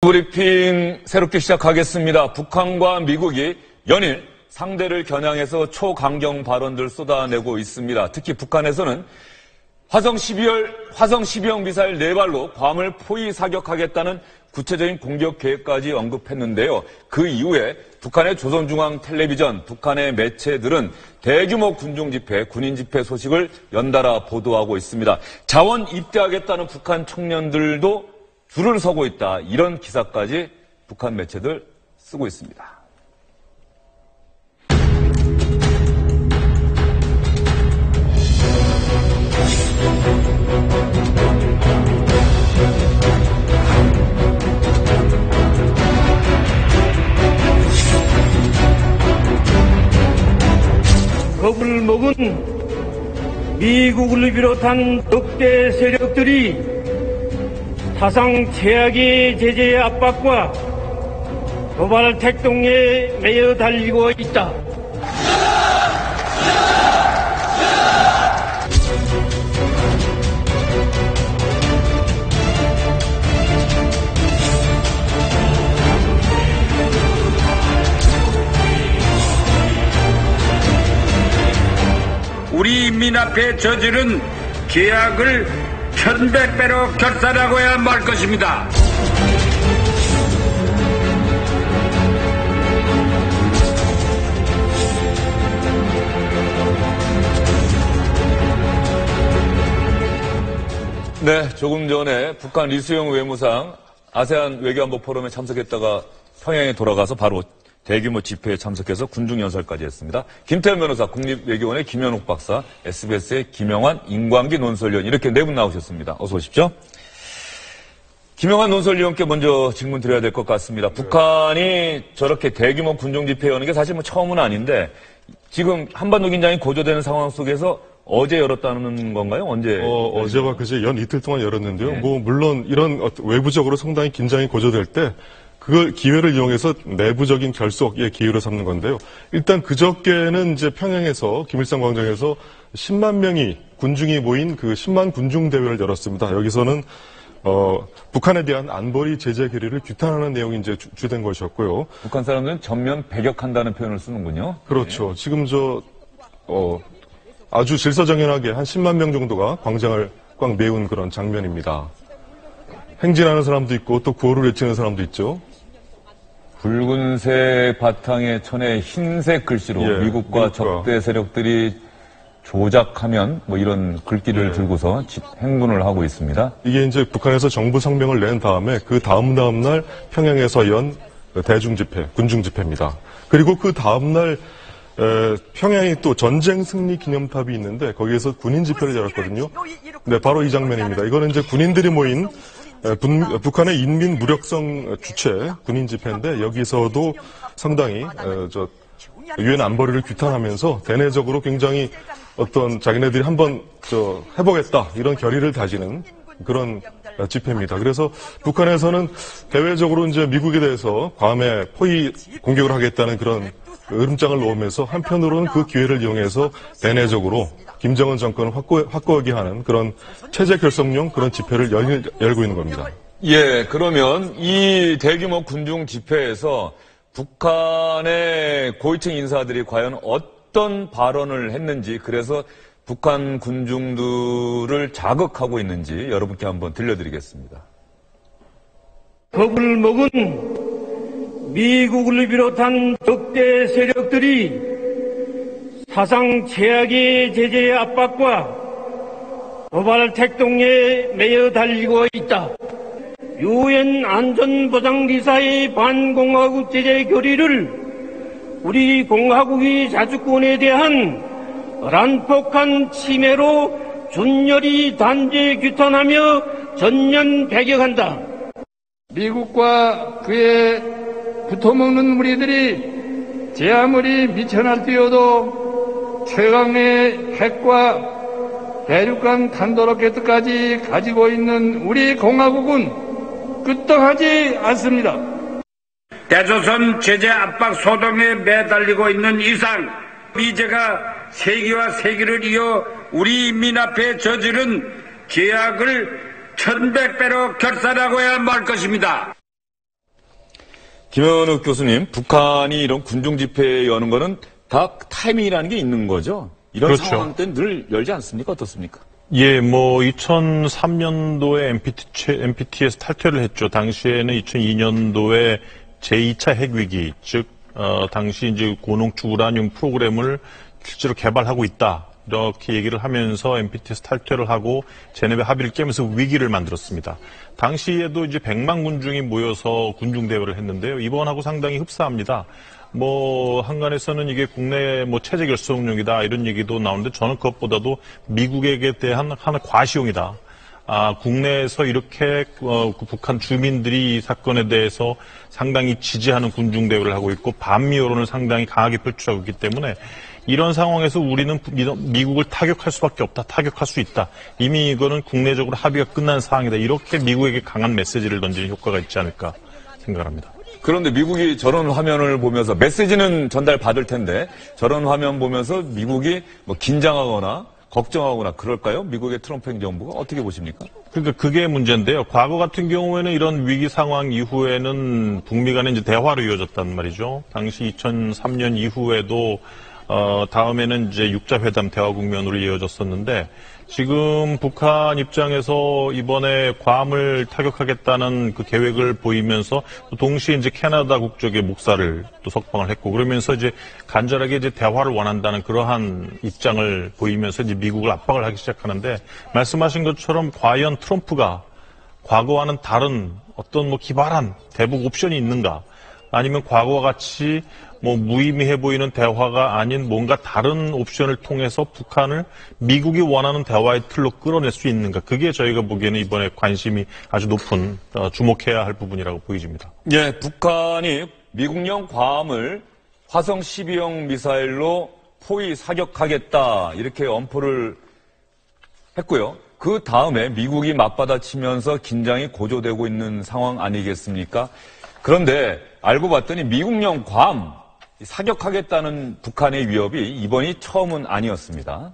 브리핑 새롭게 시작하겠습니다. 북한과 미국이 연일 상대를 겨냥해서 초강경 발언들 쏟아내고 있습니다. 특히 북한에서는 화성 12형 미사일 4발로 괌을 포위 사격하겠다는 구체적인 공격 계획까지 언급했는데요. 그 이후에 북한의 조선중앙텔레비전, 북한의 매체들은 대규모 군중 집회, 군인 집회 소식을 연달아 보도하고 있습니다. 자원 입대하겠다는 북한 청년들도 줄을 서고 있다. 이런 기사까지 북한 매체들 쓰고 있습니다. 겁을 먹은 미국을 비롯한 역대 세력들이 사상 최악의 제재 압박과 도발 택동에 매여 달리고 있다. 우리 인민 앞에 저지른 죄악을 1100배로 결산하고야 말 것입니다. 네, 조금 전에 북한 리수영 외무상 아세안 외교안보 포럼에 참석했다가 평양에 돌아가서 바로 대규모 집회에 참석해서 군중연설까지 했습니다. 김태현 변호사, 국립외교원의 김현욱 박사, SBS의 김영환, 임광기 논설위원 이렇게 네 분 나오셨습니다. 어서 오십시오. 김영환 논설위원께 먼저 질문 드려야 될 것 같습니다. 북한이 저렇게 대규모 군중 집회 여는 게 사실 뭐 처음은 아닌데 지금 한반도 긴장이 고조되는 상황 속에서 어제 열었다는 건가요? 언제? 어제와 그제 연 이틀 동안 열었는데요. 네. 뭐 물론 이런 외부적으로 상당히 긴장이 고조될 때 그걸 기회를 이용해서 내부적인 결속의 기회로 삼는 건데요. 일단 그저께는 이제 평양에서 김일성 광장에서 10만 명이 군중이 모인 그 10만 군중 대회를 열었습니다. 여기서는 북한에 대한 안보리 제재 결의를 규탄하는 내용이 이제 주된 것이었고요. 북한 사람들은 전면 배격한다는 표현을 쓰는군요. 그렇죠. 네. 지금 아주 질서정연하게 한 10만 명 정도가 광장을 꽉 메운 그런 장면입니다. 행진하는 사람도 있고 또 구호를 외치는 사람도 있죠. 붉은색 바탕에 천에 흰색 글씨로 미국과 적대 세력들이 조작하면 뭐 이런 글귀를 들고서 행군을 하고 있습니다. 이게 이제 북한에서 정부 성명을 낸 다음에 그 다음 날 평양에서 연 대중 집회, 군중 집회입니다. 그리고 그 다음 날 평양에 또 전쟁 승리 기념탑이 있는데 거기에서 군인 집회를 열었거든요. 네, 바로 이 장면입니다. 이거는 이제 군인들이 모인 북한의 인민 무력성 주체 군인 집회인데 여기서도 상당히 유엔 안보리를 규탄하면서 대내적으로 굉장히 어떤 자기네들이 한번 해보겠다 이런 결의를 다지는 그런 집회입니다. 그래서 북한에서는 대외적으로 이제 미국에 대해서 괌에 포위 공격을 하겠다는 그런 으름장을 놓으면서 한편으로는 그 기회를 이용해서 대내적으로 김정은 정권을 확고하게 하는 그런 체제 결속용 그런 집회를 열고 있는 겁니다. 예, 그러면 이 대규모 군중 집회에서 북한의 고위층 인사들이 과연 어떤 발언을 했는지, 그래서 북한 군중들을 자극하고 있는지 여러분께 한번 들려드리겠습니다. 겁을 먹은 미국을 비롯한 적대 세력들이 사상 최악의 제재 압박과 도발 택동에 매여 달리고 있다. 유엔 안전보장리사의 반공화국 제재 결의를 우리 공화국의 자주권에 대한 난폭한 침해로 준열히 단죄 규탄하며 전면 배격한다. 미국과 그에 붙어먹는 무리들이 제 아무리 미천할 뛰어도 최강의 핵과 대륙간 탄도로켓까지 가지고 있는 우리 공화국은 끄떡하지 않습니다. 대조선 제재 압박 소동에 매달리고 있는 이상 미제가 세기와 세기를 이어 우리 인민 앞에 저지른 죄악을 1100배로 결산하고야 말 것입니다. 김현욱 교수님, 북한이 이런 군중 집회 여는 거는 다 타이밍이라는 게 있는 거죠? 이런 그렇죠. 상황 때는 늘 열지 않습니까? 어떻습니까? 예, 뭐 2003년도에 NPT에서 탈퇴를 했죠. 당시에는 2002년도에 제2차 핵위기, 즉 당시 이제 고농축 우라늄 프로그램을 실제로 개발하고 있다. 이렇게 얘기를 하면서 NPT에서 탈퇴를 하고 제네바 합의를 깨면서 위기를 만들었습니다. 당시에도 이제 100만 군중이 모여서 군중 대회를 했는데요. 이번하고 상당히 흡사합니다. 뭐 한간에서는 이게 국내 뭐 체제 결속용이다 이런 얘기도 나오는데 저는 그것보다도 미국에게 대한 하나의 과시용이다. 국내에서 이렇게 북한 주민들이 이 사건에 대해서 상당히 지지하는 군중 대회를 하고 있고 반미 여론을 상당히 강하게 표출하고 있기 때문에 이런 상황에서 우리는 미국을 타격할 수밖에 없다. 타격할 수 있다. 이미 이거는 국내적으로 합의가 끝난 사항이다. 이렇게 미국에게 강한 메시지를 던지는 효과가 있지 않을까 생각합니다. 그런데 미국이 저런 화면을 보면서 메시지는 전달받을 텐데 저런 화면 보면서 미국이 뭐 긴장하거나 걱정하거나 그럴까요? 미국의 트럼프 행정부가 어떻게 보십니까? 그러니까 그게 문제인데요. 과거 같은 경우에는 이런 위기 상황 이후에는 북미 간에 이제 대화로 이어졌단 말이죠. 당시 2003년 이후에도 다음에는 이제 육자회담 대화 국면으로 이어졌었는데 지금 북한 입장에서 이번에 괌을 타격하겠다는 그 계획을 보이면서 동시에 이제 캐나다 국적의 목사를 또 석방을 했고 그러면서 이제 간절하게 이제 대화를 원한다는 그러한 입장을 보이면서 이제 미국을 압박을 하기 시작하는데 말씀하신 것처럼 과연 트럼프가 과거와는 다른 어떤 뭐 기발한 대북 옵션이 있는가 아니면 과거와 같이 뭐 무의미해 보이는 대화가 아닌 뭔가 다른 옵션을 통해서 북한을 미국이 원하는 대화의 틀로 끌어낼 수 있는가. 그게 저희가 보기에는 이번에 관심이 아주 높은 주목해야 할 부분이라고 보여집니다. 예, 북한이 미국령 괌을 화성 12형 미사일로 포위 사격하겠다 이렇게 엄포를 했고요. 그 다음에 미국이 맞받아치면서 긴장이 고조되고 있는 상황 아니겠습니까? 그런데 알고 봤더니 미국령 괌 사격하겠다는 북한의 위협이 이번이 처음은 아니었습니다.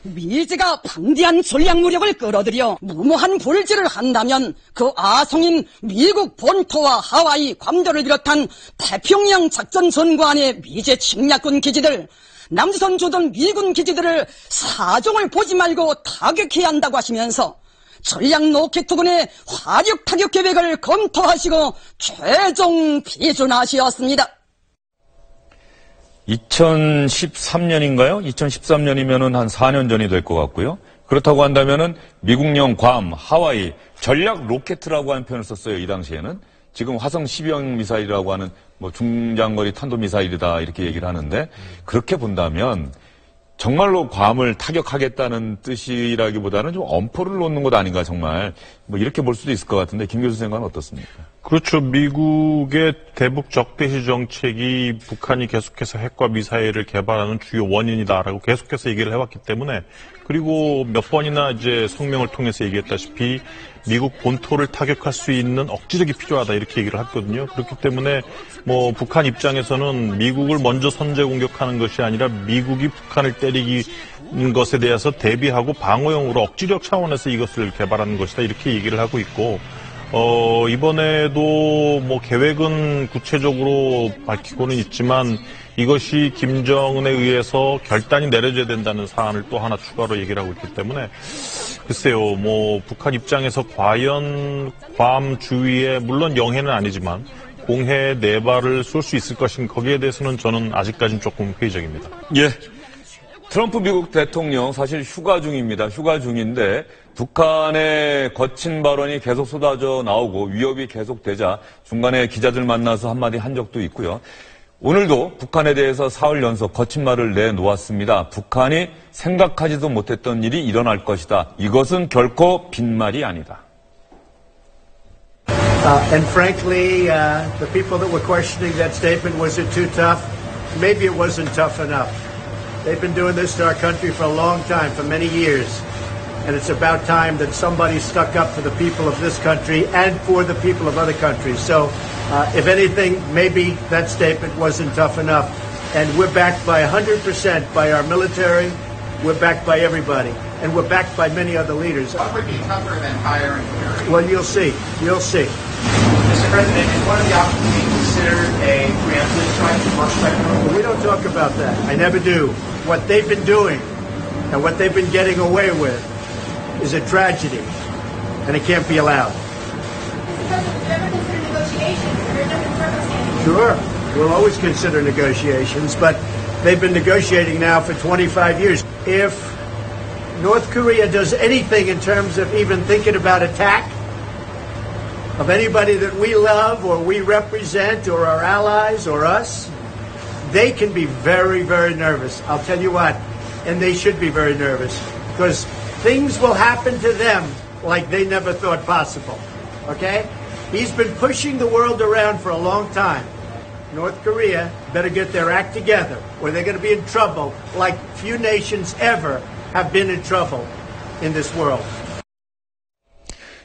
미제가 방대한 전략 무력을 끌어들여 무모한 볼질을 한다면 그 아성인 미국 본토와 하와이, 괌도를 비롯한 태평양 작전 전관의 미제 침략군 기지들, 남조선 주둔 미군 기지들을 사정을 보지 말고 타격해야 한다고 하시면서 전략 로켓투군의 화력 타격 계획을 검토하시고 최종 비준하시었습니다. 2013년인가요? 2013년이면은 한 4년 전이 될 것 같고요. 그렇다고 한다면은 미국령 괌, 하와이, 전략 로켓이라고 하는 표현을 썼어요. 이 당시에는. 지금 화성 12형 미사일이라고 하는 뭐 중장거리 탄도미사일이다 이렇게 얘기를 하는데 그렇게 본다면 정말로 괌을 타격하겠다는 뜻이라기보다는 좀 엄포를 놓는 것 아닌가 정말 뭐 이렇게 볼 수도 있을 것 같은데 김 교수 생각은 어떻습니까? 그렇죠. 미국의 대북 적대시 정책이 북한이 계속해서 핵과 미사일을 개발하는 주요 원인이다라고 계속해서 얘기를 해왔기 때문에 그리고 몇 번이나 이제 성명을 통해서 얘기했다시피 미국 본토를 타격할 수 있는 억지력이 필요하다 이렇게 얘기를 했거든요. 그렇기 때문에 뭐 북한 입장에서는 미국을 먼저 선제 공격하는 것이 아니라 미국이 북한을 때리는 것에 대해서 대비하고 방어용으로 억지력 차원에서 이것을 개발하는 것이다 이렇게 얘기를 하고 있고 이번에도 뭐 계획은 구체적으로 밝히고는 있지만 이것이 김정은에 의해서 결단이 내려져야 된다는 사안을 또 하나 추가로 얘기를 하고 있기 때문에 글쎄요, 뭐 북한 입장에서 과연 괌 주위에 물론 영해는 아니지만 공해 4발을 쏠 수 있을 것인가 거기에 대해서는 저는 아직까지는 조금 회의적입니다. 예. 트럼프 미국 대통령 사실 휴가 중입니다. 휴가 중인데 북한의 거친 발언이 계속 쏟아져 나오고 위협이 계속되자 중간에 기자들 만나서 한마디 한 적도 있고요. 오늘도 북한에 대해서 사흘 연속 거친 말을 내놓았습니다. 북한이 생각하지도 못했던 일이 일어날 것이다. 이것은 결코 빈말이 아니다. And frankly, the people that were questioning that statement, was it too tough? Maybe it wasn't tough enough. They've been doing this to our country for a long time, for many years. And it's about time that somebody stuck up for the people of this country and for the people of other countries. So, if anything, maybe that statement wasn't tough enough. And we're backed by 100% by our military. We're backed by everybody. And we're backed by many other leaders. What would be tougher than firing Kerry? Well, you'll see. You'll see. Mr. President, is one of the options being considered a preemptive strike, first strike? We don't talk about that. I never do. What they've been doing and what they've been getting away with is a tragedy, and it can't be allowed. Sure, we'll always consider negotiations, but they've been negotiating now for 25 years. If North Korea does anything in terms of even thinking about attack of anybody that we love or we represent or our allies or us, they can be very, very nervous. I'll tell you what, and they should be very nervous because things will happen to them like they never thought possible. Okay? He's been pushing the world around for a long time. North Korea better get their act together or they're going to be in trouble like few nations ever have been in trouble in this world.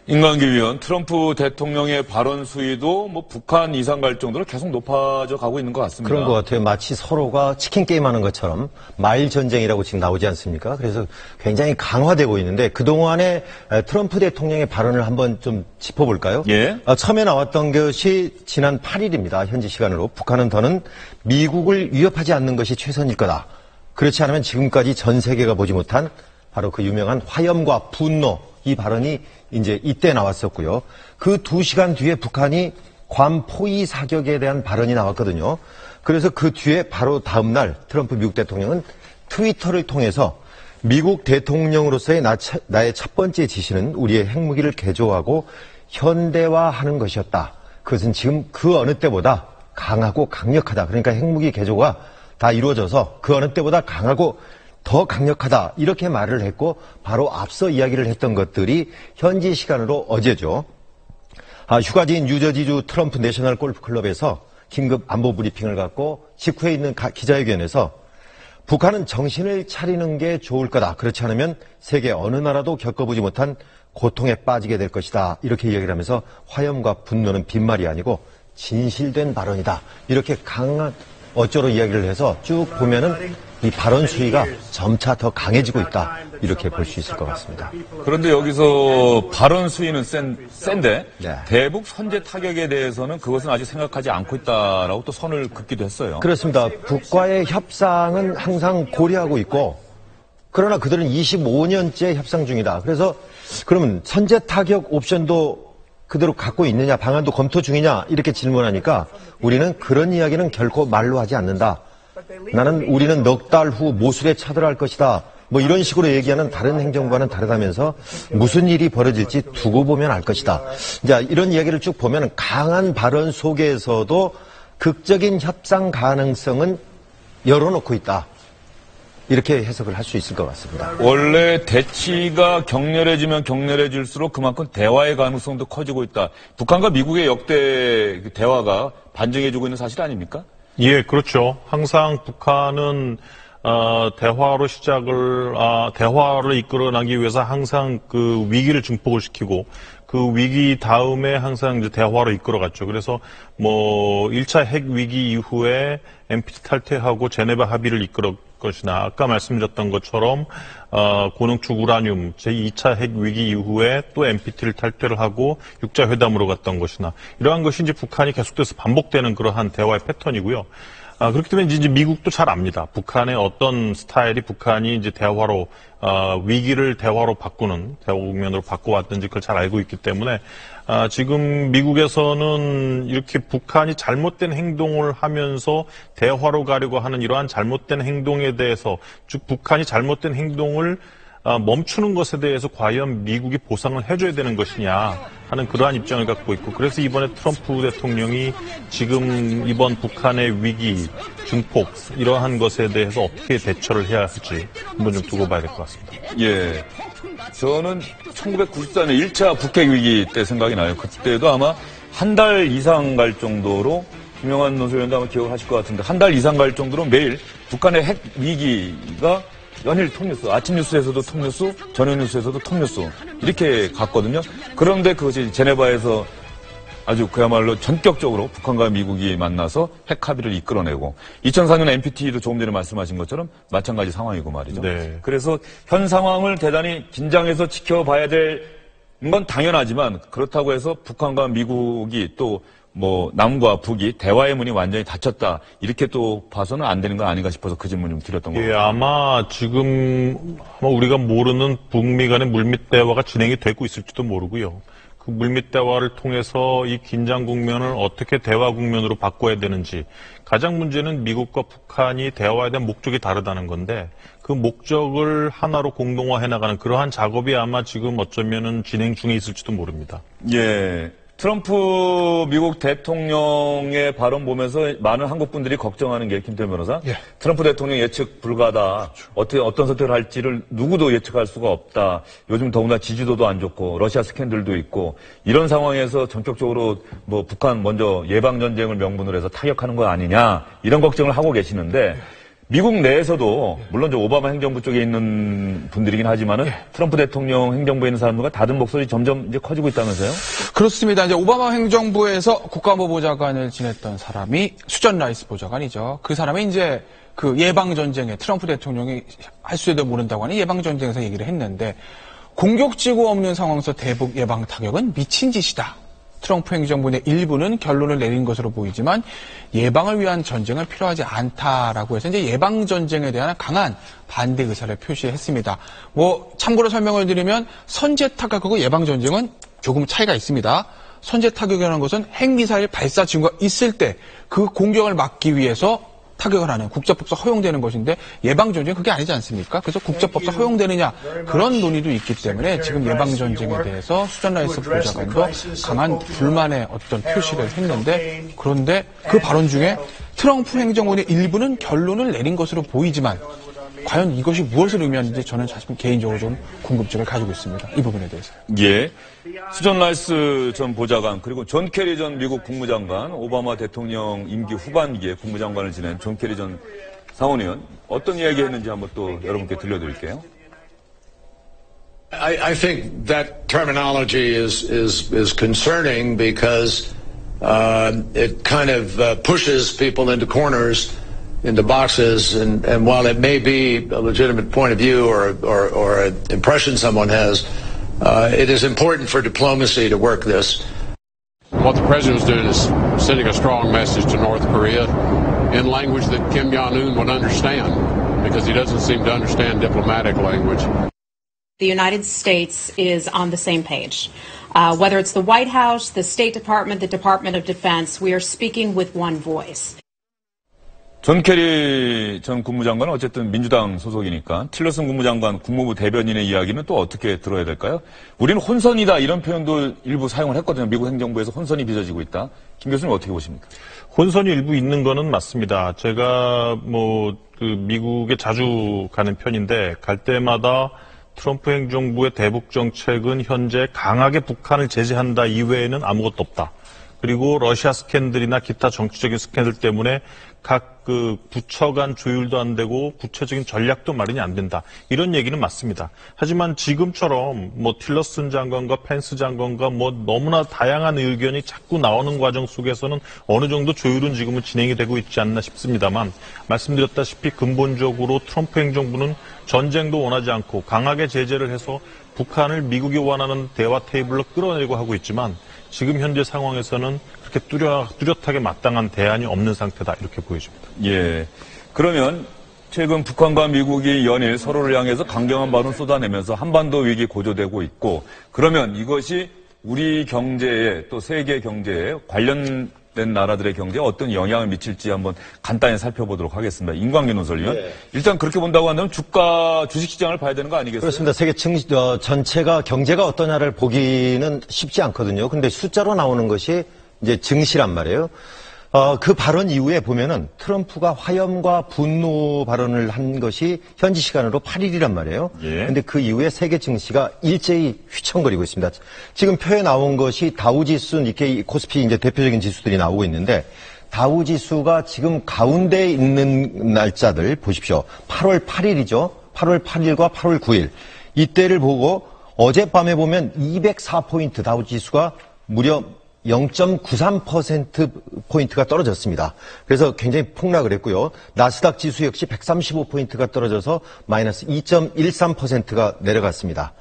인관기 위원, 트럼프 대통령의 발언 수위도 뭐 북한 이상 갈 정도로 계속 높아져 가고 있는 것 같습니다. 그런 것 같아요. 마치 서로가 치킨 게임하는 것처럼 마일 전쟁이라고 지금 나오지 않습니까? 그래서 굉장히 강화되고 있는데 그동안에 트럼프 대통령의 발언을 한번 좀 짚어볼까요? 예. 처음에 나왔던 것이 지난 8일입니다. 현지 시간으로. 북한은 더는 미국을 위협하지 않는 것이 최선일 거다. 그렇지 않으면 지금까지 전 세계가 보지 못한 바로 그 유명한 화염과 분노, 이 발언이 이제 이때 나왔었고요. 그 2시간 뒤에 북한이 괌 포위 사격에 대한 발언이 나왔거든요. 그래서 그 뒤에 바로 다음 날 트럼프 미국 대통령은 트위터를 통해서 미국 대통령으로서의 나의 첫 번째 지시는 우리의 핵무기를 개조하고 현대화하는 것이었다. 그것은 지금 그 어느 때보다 강하고 강력하다. 그러니까 핵무기 개조가 다 이루어져서 그 어느 때보다 강하고 더 강력하다 이렇게 말을 했고 바로 앞서 이야기를 했던 것들이 현지 시간으로 어제죠. 휴가지인 뉴저지주 트럼프 내셔널 골프클럽에서 긴급 안보 브리핑을 갖고 직후에 있는 기자회견에서 북한은 정신을 차리는 게 좋을 거다. 그렇지 않으면 세계 어느 나라도 겪어보지 못한 고통에 빠지게 될 것이다. 이렇게 이야기를 하면서 화염과 분노는 빈말이 아니고 진실된 발언이다. 이렇게 강한 어쩌로 이야기를 해서 쭉 보면은 이 발언 수위가 점차 더 강해지고 있다. 이렇게 볼 수 있을 것 같습니다. 그런데 여기서 발언 수위는 센데 네. 대북 선제 타격에 대해서는 그것은 아직 생각하지 않고 있다라고 또 선을 긋기도 했어요. 그렇습니다. 북과의 협상은 항상 고려하고 있고 그러나 그들은 25년째 협상 중이다. 그래서 그러면 선제 타격 옵션도 그대로 갖고 있느냐, 방안도 검토 중이냐 이렇게 질문하니까 우리는 그런 이야기는 결코 말로 하지 않는다. 우리는 넉 달 후 모술에 차들어갈 것이다. 뭐 이런 식으로 얘기하는 다른 행정과는 다르다면서 무슨 일이 벌어질지 두고 보면 알 것이다. 자, 이런 이야기를 쭉 보면 강한 발언 속에서도 극적인 협상 가능성은 열어놓고 있다. 이렇게 해석을 할 수 있을 것 같습니다. 원래 대치가 격렬해지면 격렬해질수록 그만큼 대화의 가능성도 커지고 있다. 북한과 미국의 역대 대화가 반증해주고 있는 사실 아닙니까? 예, 그렇죠. 항상 북한은 대화로 대화를 이끌어나기 위해서 항상 그 위기를 증폭을 시키고 그 위기 다음에 항상 이제 대화로 이끌어갔죠. 그래서 뭐 1차 핵 위기 이후에 NPT 탈퇴하고 제네바 합의를 이끌어 것이나 아까 말씀드렸던 것처럼 고농축 우라늄 제2차 핵 위기 이후에 또 NPT를 탈퇴를 하고 육자회담으로 갔던 것이나 이러한 것이 이제 북한이 계속돼서 반복되는 그러한 대화의 패턴이고요. 그렇기 때문에 이제 미국도 잘 압니다. 북한의 어떤 스타일이 북한이 이제 대화로 위기를 대화로 바꾸는 대화 국면으로 바꿔왔든지 그걸 잘 알고 있기 때문에 지금 미국에서는 이렇게 북한이 잘못된 행동을 하면서 대화로 가려고 하는 이러한 잘못된 행동에 대해서 즉 북한이 잘못된 행동을 멈추는 것에 대해서 과연 미국이 보상을 해줘야 되는 것이냐 하는 그러한 입장을 갖고 있고 그래서 이번에 트럼프 대통령이 지금 이번 북한의 위기, 증폭 이러한 것에 대해서 어떻게 대처를 해야 할지 한번 좀 두고 봐야 될 것 같습니다. 예, 저는 1994년 1차 북핵 위기 때 생각이 나요. 그때도 아마 한 달 이상 갈 정도로 김영환 논설위원도 아마 기억하실 것 같은데 한 달 이상 갈 정도로 매일 북한의 핵 위기가 연일 톱뉴스, 아침 뉴스에서도 톱뉴스, 저녁 뉴스에서도 톱뉴스 이렇게 갔거든요. 그런데 그것이 제네바에서 아주 그야말로 전격적으로 북한과 미국이 만나서 핵 합의를 이끌어내고 2004년 NPT도 조금 전에 말씀하신 것처럼 마찬가지 상황이고 말이죠. 네. 그래서 현 상황을 대단히 긴장해서 지켜봐야 될 건 당연하지만 그렇다고 해서 북한과 미국이 또 뭐 남과 북이 대화의 문이 완전히 닫혔다 이렇게 또 봐서는 안 되는 거 아닌가 싶어서 그 질문 좀 드렸던 거예요. 예, 아마 지금 우리가 모르는 북미 간의 물밑 대화가 진행이 되고 있을지도 모르고요. 그 물밑 대화를 통해서 이 긴장 국면을 어떻게 대화 국면으로 바꿔야 되는지, 가장 문제는 미국과 북한이 대화에 대한 목적이 다르다는 건데 그 목적을 하나로 공동화해 나가는 그러한 작업이 아마 지금 어쩌면은 진행 중에 있을지도 모릅니다. 예. 트럼프 미국 대통령의 발언 보면서 많은 한국 분들이 걱정하는 게, 김태현 변호사, 트럼프 대통령 예측 불가다. 어떤 선택을 할지를 누구도 예측할 수가 없다. 요즘 더구나 지지도도 안 좋고 러시아 스캔들도 있고 이런 상황에서 전격적으로 뭐 북한 먼저 예방 전쟁을 명분으로 해서 타격하는 거 아니냐 이런 걱정을 하고 계시는데. 미국 내에서도 물론 저 오바마 행정부 쪽에 있는 분들이긴 하지만은 트럼프 대통령 행정부에 있는 사람들과 다른 목소리 점점 이제 커지고 있다면서요? 그렇습니다. 이제 오바마 행정부에서 국가안보보좌관을 지냈던 사람이 수전 라이스 보좌관이죠. 그 사람이 이제 그 예방 전쟁에 트럼프 대통령이 할 수도 모른다고 하는 예방 전쟁에서 얘기를 했는데, 공격지구 없는 상황에서 대북 예방 타격은 미친 짓이다. 트럼프 행정부의 일부는 결론을 내린 것으로 보이지만 예방을 위한 전쟁은 필요하지 않다라고 해서 이제 예방 전쟁에 대한 강한 반대 의사를 표시했습니다. 뭐 참고로 설명을 드리면 선제 타격하고 예방 전쟁은 조금 차이가 있습니다. 선제 타격이라는 것은 핵미사일 발사 징후가 있을 때 그 공격을 막기 위해서 타격을 하는 국제법상 허용되는 것인데, 예방전쟁은 그게 아니지 않습니까? 그래서 국제법상 허용되느냐, 그런 논의도 있기 때문에 지금 예방전쟁에 대해서 수전 라이스 보좌관도 강한 불만의 어떤 표시를 했는데, 그런데 그 발언 중에 트럼프 행정부의 일부는 결론을 내린 것으로 보이지만 과연 이것이 무엇을 의미하는지 저는 사실 개인적으로 좀 궁금증을 가지고 있습니다. 이 부분에 대해서. 예. 수전 라이스 전 보좌관, 그리고 존 케리 전 미국 국무장관, 오바마 대통령 임기 후반기에 국무장관을 지낸 존 케리 전 상원의원, 어떤 이야기 했는지 한번 또 여러분께 들려드릴게요. I think that terminology is concerning because it kind of pushes people into corners, into boxes, and while it may be a legitimate point of view or an impression someone has, it is important for diplomacy to work this. What the president is doing is sending a strong message to North Korea in language that Kim Jong-un would understand, because he doesn't seem to understand diplomatic language. The United States is on the same page. Whether it's the White House, the State Department, the Department of Defense, we are speaking with one voice. 존 케리 전 국무장관은 어쨌든 민주당 소속이니까 틸러슨 국무장관 국무부 대변인의 이야기는 또 어떻게 들어야 될까요? 우리는 혼선이다 이런 표현도 일부 사용을 했거든요. 미국 행정부에서 혼선이 빚어지고 있다. 김 교수님 어떻게 보십니까? 혼선이 일부 있는 거는 맞습니다. 제가 미국에 자주 가는 편인데 갈 때마다 트럼프 행정부의 대북 정책은 현재 강하게 북한을 제재한다 이외에는 아무것도 없다. 그리고 러시아 스캔들이나 기타 정치적인 스캔들 때문에 각 부처 간 조율도 안 되고 구체적인 전략도 마련이 안 된다. 이런 얘기는 맞습니다. 하지만 지금처럼 틸러슨 장관과 펜스 장관과 너무나 다양한 의견이 자꾸 나오는 과정 속에서는 어느 정도 조율은 지금은 진행이 되고 있지 않나 싶습니다만, 말씀드렸다시피 근본적으로 트럼프 행정부는 전쟁도 원하지 않고 강하게 제재를 해서 북한을 미국이 원하는 대화 테이블로 끌어내려고 하고 있지만, 지금 현재 상황에서는 그렇게 뚜렷하게 마땅한 대안이 없는 상태다 이렇게 보여집니다. 예. 그러면 최근 북한과 미국이 연일 서로를 향해서 강경한 발언 쏟아내면서 한반도 위기 고조되고 있고, 그러면 이것이 우리 경제에 또 세계 경제에 관련된 나라들의 경제에 어떤 영향을 미칠지 한번 간단히 살펴보도록 하겠습니다. 임광규 논설위원. 네. 일단 그렇게 본다고 한다면 주식시장을 봐야 되는 거 아니겠어요? 그렇습니다. 세계 전체가 경제가 어떠냐를 보기는 쉽지 않거든요. 근데 숫자로 나오는 것이 이제 증시란 말이에요. 그 발언 이후에 보면은 트럼프가 화염과 분노 발언을 한 것이 현지 시간으로 8일이란 말이에요. 예. 근데 그 이후에 세계 증시가 일제히 휘청거리고 있습니다. 지금 표에 나온 것이 다우지수, 니케이, 코스피 이제 대표적인 지수들이 나오고 있는데, 다우지수가 지금 가운데 있는 날짜들 보십시오. 8월 8일이죠. 8월 8일과 8월 9일. 이때를 보고 어젯밤에 보면 204포인트 다우지수가 무려 0.93%포인트가 떨어졌습니다. 그래서 굉장히 폭락을 했고요. 나스닥 지수 역시 135포인트가 떨어져서 마이너스 2.13%가 내려갔습니다.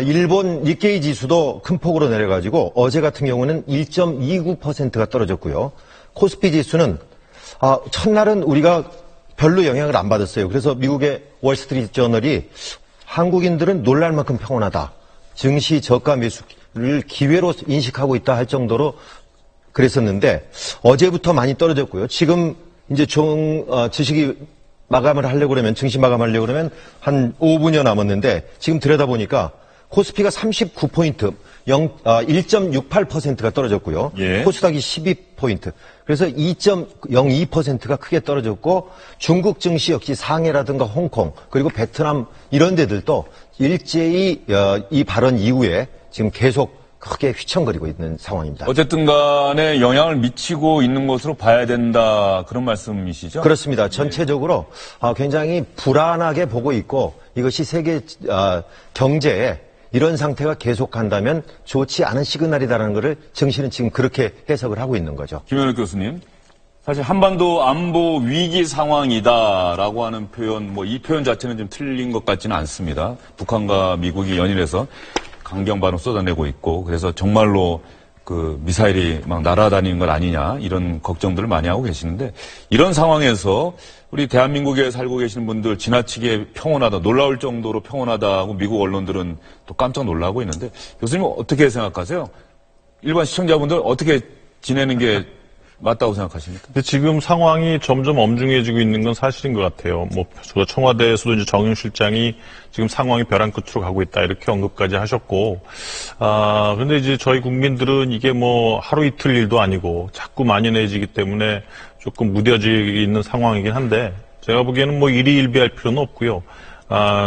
일본 니케이 지수도 큰 폭으로 내려가지고 어제 같은 경우는 1.29%가 떨어졌고요. 코스피 지수는 첫날은 우리가 별로 영향을 안 받았어요. 그래서 미국의 월스트리트 저널이 한국인들은 놀랄 만큼 평온하다. 증시 저가 매수를 기회로 인식하고 있다 할 정도로 그랬었는데 어제부터 많이 떨어졌고요. 지금 이제 주식이 마감을 하려고 그러면 증시 마감하려고 그러면 한 5분여 남았는데 지금 들여다보니까 코스피가 39포인트, 1.68%가 떨어졌고요. 예. 코스닥이 12포인트. 그래서 2.02%가 크게 떨어졌고 중국 증시 역시 상해라든가 홍콩 그리고 베트남 이런 데들도 일제히 이 발언 이후에 지금 계속 크게 휘청거리고 있는 상황입니다. 어쨌든 간에 영향을 미치고 있는 것으로 봐야 된다. 그런 말씀이시죠? 그렇습니다. 전체적으로 굉장히 불안하게 보고 있고 이것이 세계 경제에 이런 상태가 계속한다면 좋지 않은 시그널이다라는 것을 증시는 지금 그렇게 해석을 하고 있는 거죠. 김현욱 교수님. 사실 한반도 안보 위기 상황이다라고 하는 표현, 이 표현 자체는 좀 틀린 것 같지는 않습니다. 북한과 미국이 연일해서 강경 발언 쏟아내고 있고 그래서 정말로 그 미사일이 막 날아다니는 것 아니냐 이런 걱정들을 많이 하고 계시는데 이런 상황에서 우리 대한민국에 살고 계시는 분들 지나치게 평온하다, 놀라울 정도로 평온하다고 미국 언론들은 또 깜짝 놀라고 있는데 교수님 어떻게 생각하세요? 일반 시청자분들 어떻게 지내는 게 맞다고 생각하십니까? 근데 지금 상황이 점점 엄중해지고 있는 건 사실인 것 같아요. 청와대에서도 이제 정윤 실장이 지금 상황이 벼랑 끝으로 가고 있다 이렇게 언급까지 하셨고, 근데 이제 저희 국민들은 이게 하루 이틀 일도 아니고 자꾸 만연해지기 때문에 조금 무뎌지고 있는 상황이긴 한데 제가 보기에는 일희일비할 필요는 없고요.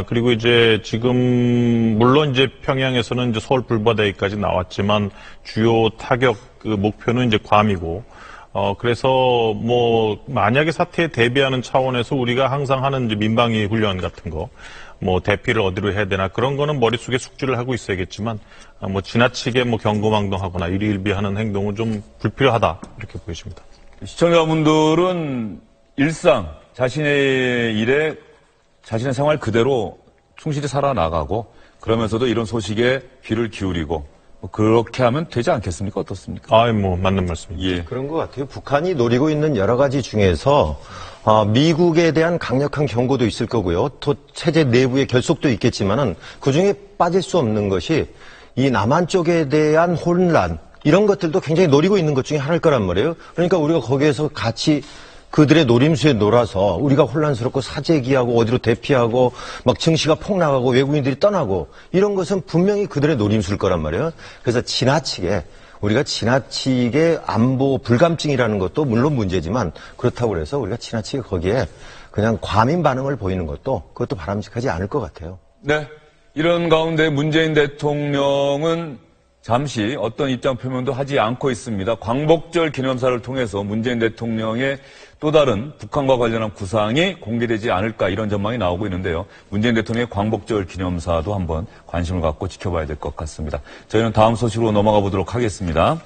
그리고 이제 지금 물론 이제 평양에서는 이제 서울 불바다까지 나왔지만 주요 타격 그 목표는 이제 괌이고. 그래서 만약에 사태에 대비하는 차원에서 우리가 항상 하는 이제 민방위 훈련 같은 거, 대피를 어디로 해야 되나 그런 거는 머릿속에 숙지를 하고 있어야겠지만, 지나치게 경고망동하거나 일희일비하는 행동은 좀 불필요하다 이렇게 보여집니다. 시청자분들은 일상 자신의 일에 자신의 생활 그대로 충실히 살아나가고 그러면서도 이런 소식에 귀를 기울이고 그렇게 하면 되지 않겠습니까? 어떻습니까? 맞는 말씀입니다. 예. 그런 것 같아요. 북한이 노리고 있는 여러 가지 중에서 미국에 대한 강력한 경고도 있을 거고요. 또 체제 내부의 결속도 있겠지만은 그중에 빠질 수 없는 것이 이 남한 쪽에 대한 혼란 이런 것들도 굉장히 노리고 있는 것 중에 하나일 거란 말이에요. 그러니까 우리가 거기에서 같이 그들의 노림수에 놀아서 우리가 혼란스럽고 사재기하고 어디로 대피하고 막 증시가 폭락하고 외국인들이 떠나고 이런 것은 분명히 그들의 노림수일 거란 말이에요. 그래서 우리가 지나치게 안보 불감증이라는 것도 물론 문제지만 그렇다고 해서 우리가 지나치게 거기에 그냥 과민 반응을 보이는 그것도 바람직하지 않을 것 같아요. 네. 이런 가운데 문재인 대통령은 잠시 어떤 입장 표명도 하지 않고 있습니다. 광복절 기념사를 통해서 문재인 대통령의 또 다른 북한과 관련한 구상이 공개되지 않을까 이런 전망이 나오고 있는데요. 문재인 대통령의 광복절 기념사도 한번 관심을 갖고 지켜봐야 될 것 같습니다. 저희는 다음 소식으로 넘어가 보도록 하겠습니다.